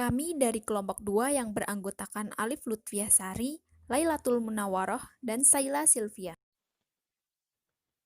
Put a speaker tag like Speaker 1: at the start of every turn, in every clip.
Speaker 1: Kami dari kelompok 2 yang beranggotakan Alif Lutfiasari, Lailatul Munawaroh, dan Saila Silvia.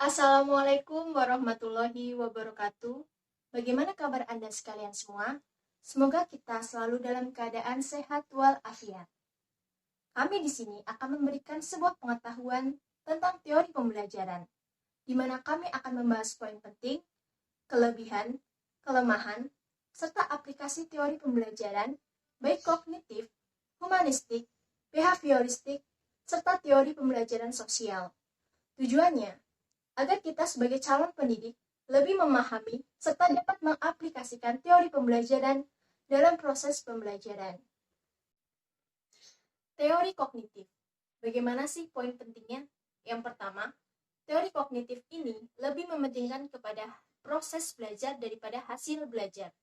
Speaker 2: Assalamualaikum warahmatullahi wabarakatuh. Bagaimana kabar Anda sekalian semua? Semoga kita selalu dalam keadaan sehat walafiat. Kami di sini akan memberikan sebuah pengetahuan tentang teori pembelajaran, di mana kami akan membahas poin penting, kelebihan, kelemahan, serta aplikasi teori pembelajaran, baik kognitif, humanistik, behavioristik, serta teori pembelajaran sosial. Tujuannya agar kita sebagai calon pendidik lebih memahami serta dapat mengaplikasikan teori pembelajaran dalam proses pembelajaran. Teori kognitif. Bagaimana sih poin pentingnya? Yang pertama, teori kognitif ini lebih mementingkan kepada proses belajar daripada hasil belajar.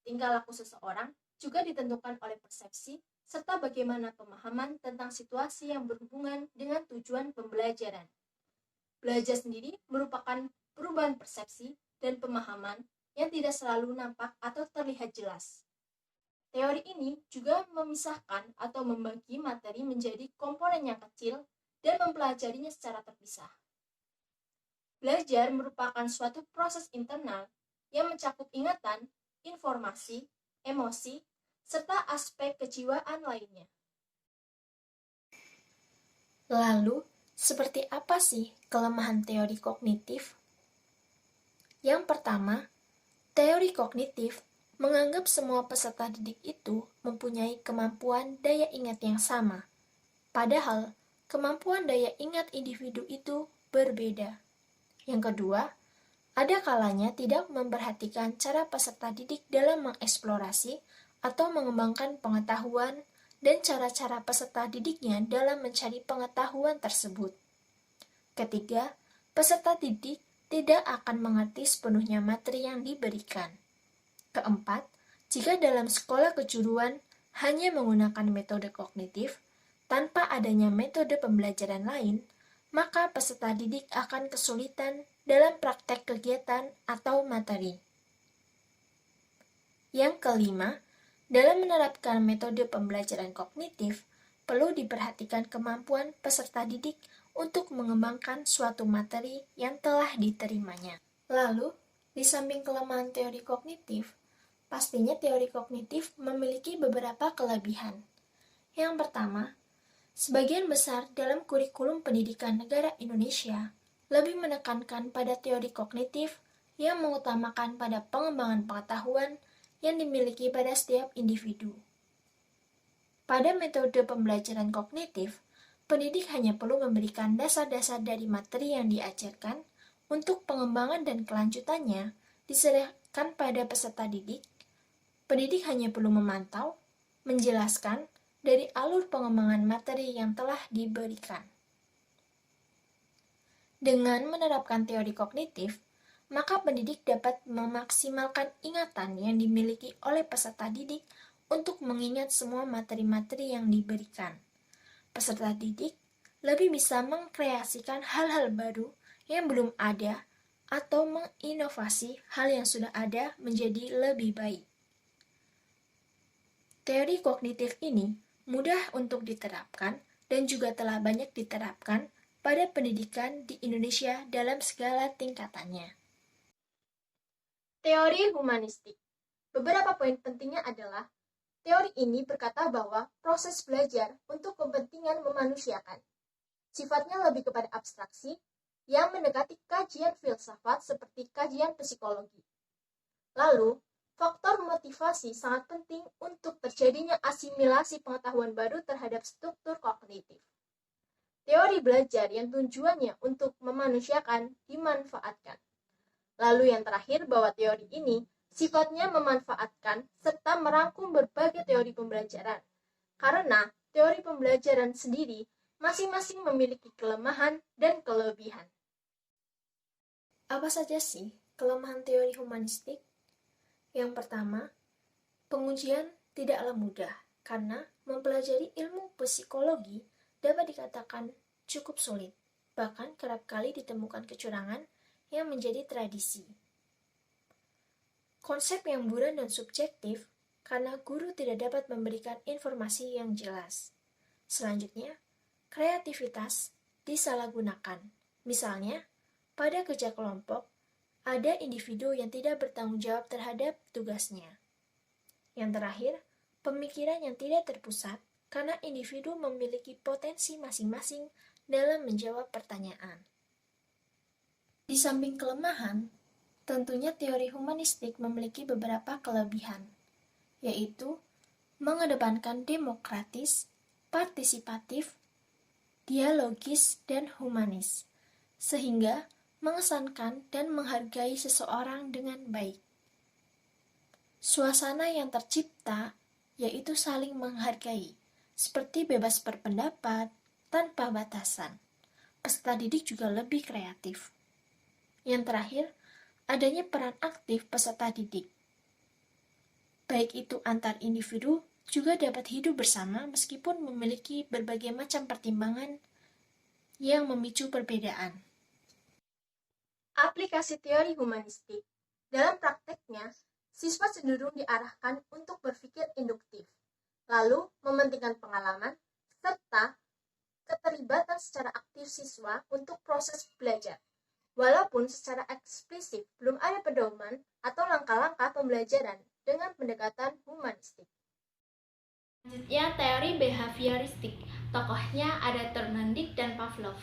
Speaker 2: Tingkah laku seseorang juga ditentukan oleh persepsi serta bagaimana pemahaman tentang situasi yang berhubungan dengan tujuan pembelajaran. Belajar sendiri merupakan perubahan persepsi dan pemahaman yang tidak selalu nampak atau terlihat jelas. Teori ini juga memisahkan atau membagi materi menjadi komponen yang kecil dan mempelajarinya secara terpisah. Belajar merupakan suatu proses internal yang mencakup ingatan, informasi, emosi, serta aspek kejiwaan lainnya.
Speaker 3: Lalu, seperti apa sih kelemahan teori kognitif? Yang pertama, teori kognitif menganggap semua peserta didik itu mempunyai kemampuan daya ingat yang sama. Padahal, kemampuan daya ingat individu itu berbeda. Yang kedua, ada kalanya tidak memperhatikan cara peserta didik dalam mengeksplorasi atau mengembangkan pengetahuan dan cara-cara peserta didiknya dalam mencari pengetahuan tersebut. Ketiga, peserta didik tidak akan mengerti sepenuhnya materi yang diberikan. Keempat, jika dalam sekolah kejuruan hanya menggunakan metode kognitif, tanpa adanya metode pembelajaran lain, maka peserta didik akan kesulitan dalam praktek kegiatan atau materi. Yang kelima, dalam menerapkan metode pembelajaran kognitif, perlu diperhatikan kemampuan peserta didik untuk mengembangkan suatu materi yang telah diterimanya. Lalu, di samping kelemahan teori kognitif, pastinya teori kognitif memiliki beberapa kelebihan. Yang pertama, sebagian besar dalam kurikulum pendidikan negara Indonesia lebih menekankan pada teori kognitif yang mengutamakan pada pengembangan pengetahuan yang dimiliki pada setiap individu. Pada metode pembelajaran kognitif, pendidik hanya perlu memberikan dasar-dasar dari materi yang diajarkan. Untuk pengembangan dan kelanjutannya diserahkan pada peserta didik. Pendidik hanya perlu memantau, menjelaskan dari alur pengembangan materi yang telah diberikan. Dengan menerapkan teori kognitif, maka pendidik dapat memaksimalkan ingatan yang dimiliki oleh peserta didik untuk mengingat semua materi-materi yang diberikan. Peserta didik lebih bisa mengkreasikan hal-hal baru yang belum ada atau menginovasi hal yang sudah ada menjadi lebih baik. Teori kognitif ini mudah untuk diterapkan dan juga telah banyak diterapkan pada pendidikan di Indonesia dalam segala tingkatannya.
Speaker 2: Teori humanistik. Beberapa poin pentingnya adalah teori ini berkata bahwa proses belajar untuk kepentingan memanusiakan. Sifatnya lebih kepada abstraksi yang mendekati kajian filsafat seperti kajian psikologi. Lalu, faktor motivasi sangat penting untuk terjadinya asimilasi pengetahuan baru terhadap struktur kognitif. Teori belajar yang tujuannya untuk memanusiakan dimanfaatkan. Lalu yang terakhir bahwa teori ini sifatnya memanfaatkan serta merangkum berbagai teori pembelajaran. Karena teori pembelajaran sendiri masing-masing memiliki kelemahan dan kelebihan.
Speaker 3: Apa saja sih kelemahan teori humanistik? Yang pertama, pengujian tidaklah mudah karena mempelajari ilmu psikologi dapat dikatakan cukup sulit. Bahkan kerap kali ditemukan kecurangan yang menjadi tradisi. Konsep yang buram dan subjektif karena guru tidak dapat memberikan informasi yang jelas. Selanjutnya, kreativitas disalahgunakan. Misalnya, pada kerja kelompok, ada individu yang tidak bertanggung jawab terhadap tugasnya. Yang terakhir, pemikiran yang tidak terpusat karena individu memiliki potensi masing-masing dalam menjawab pertanyaan. Di samping kelemahan, tentunya teori humanistik memiliki beberapa kelebihan, yaitu mengedepankan demokratis, partisipatif, dialogis, dan humanis, sehingga mengesankan dan menghargai seseorang dengan baik. Suasana yang tercipta yaitu saling menghargai, seperti bebas berpendapat tanpa batasan. Peserta didik juga lebih kreatif. Yang terakhir, adanya peran aktif peserta didik. Baik itu antar individu juga dapat hidup bersama meskipun memiliki berbagai macam pertimbangan yang memicu perbedaan.
Speaker 2: Aplikasi teori humanistik. Dalam prakteknya, siswa cenderung diarahkan untuk berpikir induktif, lalu mementingkan pengalaman, serta keterlibatan secara aktif siswa untuk proses belajar. Walaupun secara eksplisit belum ada pedoman atau langkah-langkah pembelajaran dengan pendekatan humanistik.
Speaker 1: Selanjutnya, teori behavioristik. Tokohnya ada Thorndike dan Pavlov.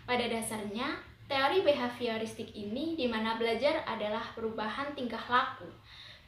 Speaker 1: Pada dasarnya, teori behavioristik ini di mana belajar adalah perubahan tingkah laku.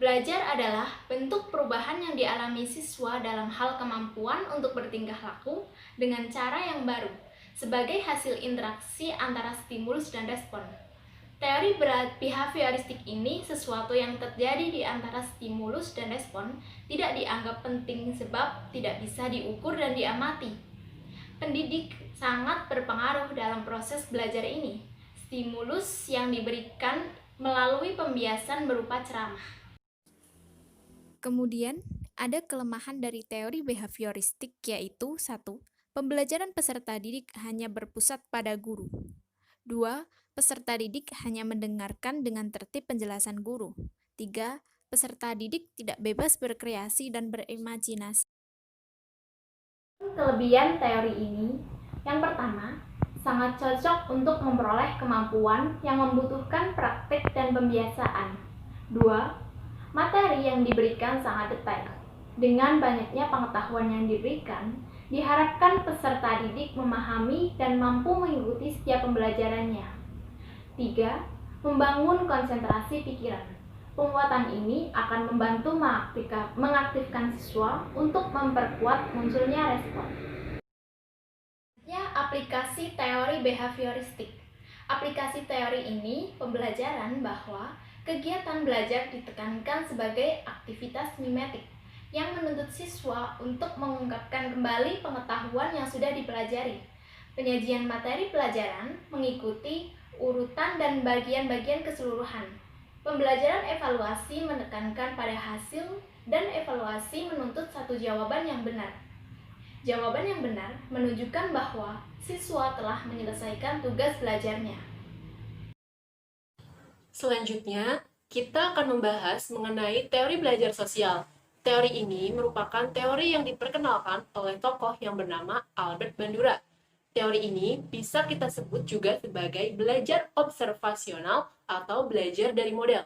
Speaker 1: Belajar adalah bentuk perubahan yang dialami siswa dalam hal kemampuan untuk bertingkah laku dengan cara yang baru, sebagai hasil interaksi antara stimulus dan respon. Teori behavioristik ini sesuatu yang terjadi di antara stimulus dan respon tidak dianggap penting sebab tidak bisa diukur dan diamati. Pendidik sangat berpengaruh dalam proses belajar ini. Stimulus yang diberikan melalui pembiasan berupa ceramah. Kemudian, ada kelemahan dari teori behavioristik yaitu 1. Pembelajaran peserta didik hanya berpusat pada guru. 2. Peserta didik hanya mendengarkan dengan tertib penjelasan guru. 3. Peserta didik tidak bebas berkreasi dan berimajinasi. Kelebihan teori ini, yang pertama, sangat cocok untuk memperoleh kemampuan yang membutuhkan praktik dan pembiasaan. 2. Materi yang diberikan sangat detail. Dengan banyaknya pengetahuan yang diberikan, diharapkan peserta didik memahami dan mampu mengikuti setiap pembelajarannya. 3. Membangun konsentrasi pikiran. Penguatan ini akan membantu mengaktifkan siswa untuk memperkuat munculnya respon. Aplikasi teori behavioristik. Aplikasi teori ini pembelajaran bahwa kegiatan belajar ditekankan sebagai aktivitas mimetik yang menuntut siswa untuk mengungkapkan kembali pengetahuan yang sudah dipelajari. Penyajian materi pelajaran mengikuti urutan dan bagian-bagian keseluruhan. Pembelajaran evaluasi menekankan pada hasil dan evaluasi menuntut satu jawaban yang benar. Jawaban yang benar menunjukkan bahwa siswa telah menyelesaikan tugas belajarnya.
Speaker 4: Selanjutnya, kita akan membahas mengenai teori belajar sosial. Teori ini merupakan teori yang diperkenalkan oleh tokoh yang bernama Albert Bandura. Teori ini bisa kita sebut juga sebagai belajar observasional atau belajar dari model.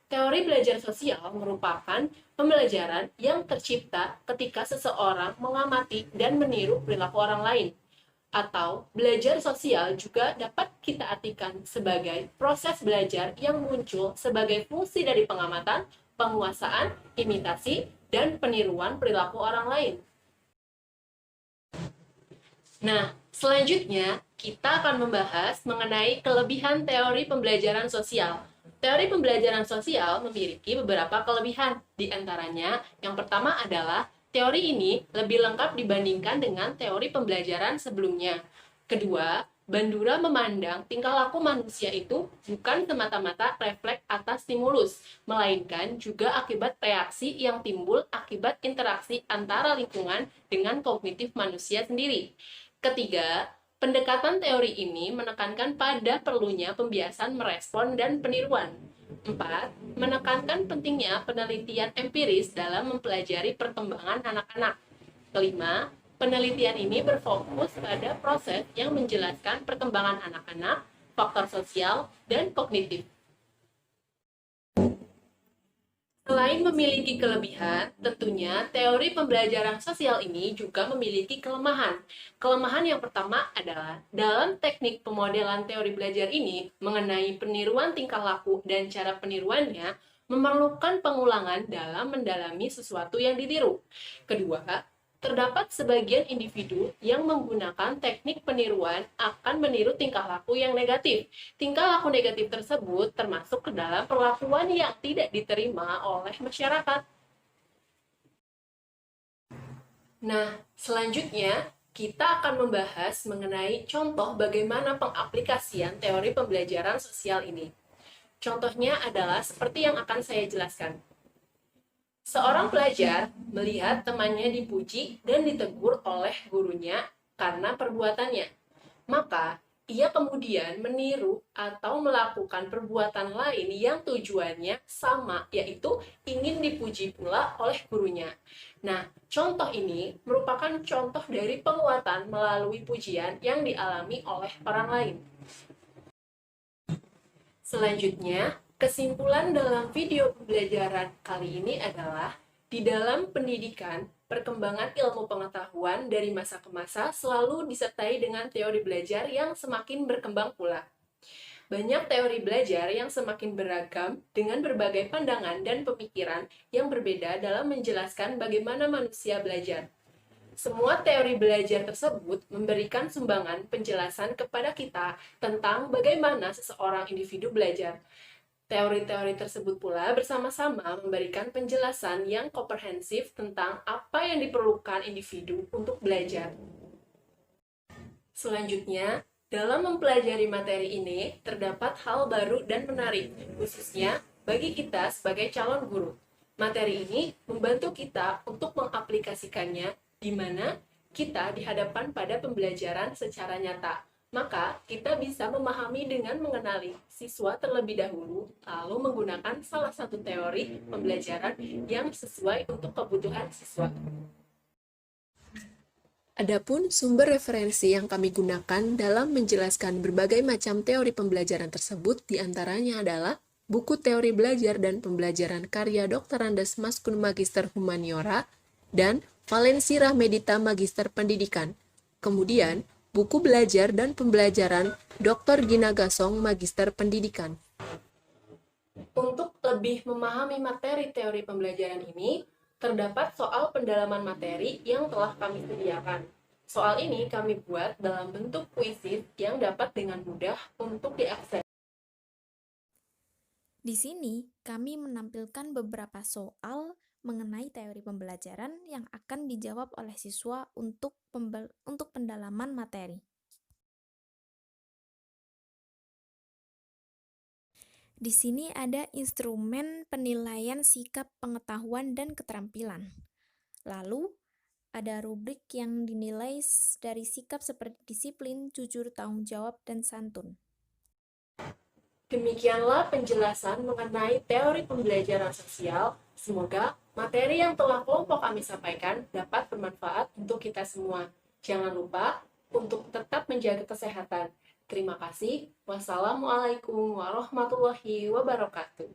Speaker 4: Teori belajar sosial merupakan pembelajaran yang tercipta ketika seseorang mengamati dan meniru perilaku orang lain. Atau belajar sosial juga dapat kita artikan sebagai proses belajar yang muncul sebagai fungsi dari pengamatan, penguasaan, imitasi, dan peniruan perilaku orang lain. Nah, selanjutnya kita akan membahas mengenai kelebihan teori pembelajaran sosial. Teori pembelajaran sosial memiliki beberapa kelebihan, di antaranya yang pertama adalah teori ini lebih lengkap dibandingkan dengan teori pembelajaran sebelumnya. Kedua, Bandura memandang tingkah laku manusia itu bukan semata-mata refleks atas stimulus, melainkan juga akibat reaksi yang timbul akibat interaksi antara lingkungan dengan kognitif manusia sendiri. Ketiga, pendekatan teori ini menekankan pada perlunya pembiasan merespon dan peniruan. 4. Menekankan pentingnya penelitian empiris dalam mempelajari perkembangan anak-anak. Kelima, penelitian ini berfokus pada proses yang menjelaskan perkembangan anak-anak, faktor sosial, dan kognitif. Selain memiliki kelebihan, tentunya teori pembelajaran sosial ini juga memiliki kelemahan. Kelemahan yang pertama adalah dalam teknik pemodelan teori belajar ini mengenai peniruan tingkah laku dan cara peniruannya memerlukan pengulangan dalam mendalami sesuatu yang ditiru. Kedua, terdapat sebagian individu yang menggunakan teknik peniruan akan meniru tingkah laku yang negatif. Tingkah laku negatif tersebut termasuk ke dalam perlakuan yang tidak diterima oleh masyarakat. Nah, selanjutnya kita akan membahas mengenai contoh bagaimana pengaplikasian teori pembelajaran sosial ini. Contohnya adalah seperti yang akan saya jelaskan. Seorang pelajar melihat temannya dipuji dan ditegur oleh gurunya karena perbuatannya. Maka, ia kemudian meniru atau melakukan perbuatan lain yang tujuannya sama, yaitu ingin dipuji pula oleh gurunya. Nah, contoh ini merupakan contoh dari penguatan melalui pujian yang dialami oleh orang lain. Selanjutnya, kesimpulan dalam video pembelajaran kali ini adalah di dalam pendidikan, perkembangan ilmu pengetahuan dari masa ke masa selalu disertai dengan teori belajar yang semakin berkembang pula. Banyak teori belajar yang semakin beragam dengan berbagai pandangan dan pemikiran yang berbeda dalam menjelaskan bagaimana manusia belajar. Semua teori belajar tersebut memberikan sumbangan penjelasan kepada kita tentang bagaimana seseorang individu belajar. Teori-teori tersebut pula bersama-sama memberikan penjelasan yang komprehensif tentang apa yang diperlukan individu untuk belajar. Selanjutnya, dalam mempelajari materi ini, terdapat hal baru dan menarik, khususnya bagi kita sebagai calon guru. Materi ini membantu kita untuk mengaplikasikannya di mana kita dihadapkan pada pembelajaran secara nyata. Maka, kita bisa memahami dengan mengenali siswa terlebih dahulu, lalu menggunakan salah satu teori pembelajaran yang sesuai untuk kebutuhan siswa. Adapun sumber referensi yang kami gunakan dalam menjelaskan berbagai macam teori pembelajaran tersebut diantaranya adalah buku teori belajar dan pembelajaran karya Dr. Andes Maskun Magister Humaniora dan Valensi Rahmedita Magister Pendidikan. Kemudian, buku belajar dan pembelajaran Dr. Gina Gasong Magister Pendidikan. Untuk lebih memahami materi teori pembelajaran ini, terdapat soal pendalaman materi yang telah kami sediakan. Soal ini kami buat dalam bentuk kuisis yang dapat dengan mudah untuk diakses.
Speaker 1: Di sini, kami menampilkan beberapa soal mengenai teori pembelajaran yang akan dijawab oleh siswa untuk pendalaman materi. Di sini ada instrumen penilaian sikap pengetahuan dan keterampilan. Lalu, ada rubrik yang dinilai dari sikap seperti disiplin, jujur, tanggung jawab, dan santun.
Speaker 4: Demikianlah penjelasan mengenai teori pembelajaran sosial. Semoga materi yang telah kelompok kami sampaikan dapat bermanfaat untuk kita semua. Jangan lupa untuk tetap menjaga kesehatan. Terima kasih. Wassalamualaikum warahmatullahi wabarakatuh.